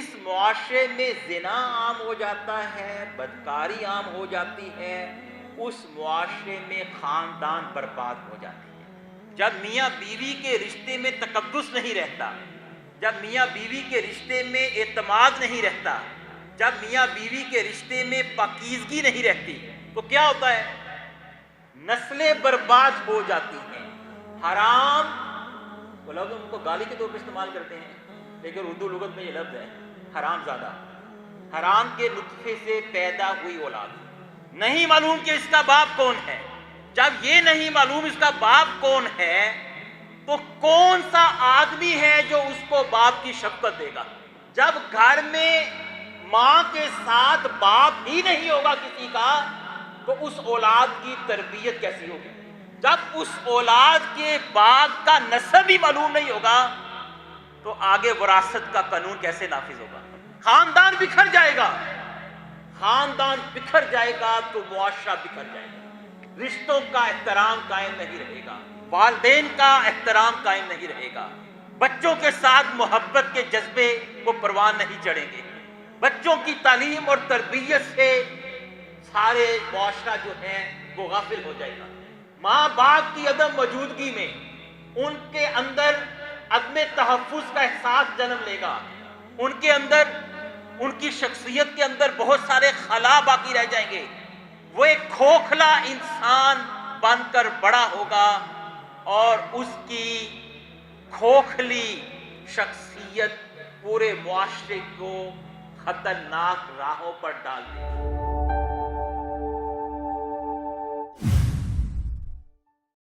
جس معاشرے میں زنا عام ہو جاتا ہے، بدکاری عام ہو جاتی ہے، اس معاشرے میں خاندان برباد ہو جاتے ہیں۔ جب میاں بیوی کے رشتے میں تقدس نہیں رہتا، جب میاں بیوی کے رشتے میں اعتماد نہیں رہتا، جب میاں بیوی کے رشتے میں پاکیزگی نہیں رہتی، تو کیا ہوتا ہے؟ نسلیں برباد ہو جاتی ہیں۔ حرام، وہ لفظ ان کو گالی کے طور پر استعمال کرتے ہیں، لیکن اردو لغت میں یہ لفظ ہے حرام زادہ۔ حرام کے نطفے سے پیدا ہوئی اولاد، نہیں معلوم کہ اس کا باپ کون ہے۔ جب یہ نہیں معلوم اس کا باپ کون ہے، تو کون سا آدمی ہے جو اس کو باپ کی شفقت دے گا؟ جب گھر میں ماں کے ساتھ باپ ہی نہیں ہوگا کسی کا، تو اس اولاد کی تربیت کیسی ہوگی؟ جب اس اولاد کے باپ کا نسب ہی معلوم نہیں ہوگا، تو آگے وراثت کا قانون کیسے نافذ ہوگا؟ خاندان بکھر جائے گا۔ خاندان بکھر جائے گا تو معاشرہ بکھر جائے گا۔ رشتوں کا احترام قائم نہیں رہے گا، والدین کا احترام قائم نہیں رہے گا، بچوں کے ساتھ محبت کے جذبے کو پروان نہیں چڑھیں گے۔ بچوں کی تعلیم اور تربیت سے سارے معاشرہ جو ہے وہ غافل ہو جائے گا۔ ماں باپ کی عدم موجودگی میں ان کے اندر عدم تحفظ کا احساس جنم لے گا، ان کے اندر، ان کی شخصیت کے اندر بہت سارے خلا باقی رہ جائیں گے۔ وہ ایک کھوکھلا انسان بن کر بڑا ہوگا اور اس کی کھوکھلی شخصیت پورے معاشرے کو خطرناک راہوں پر ڈال دے گی۔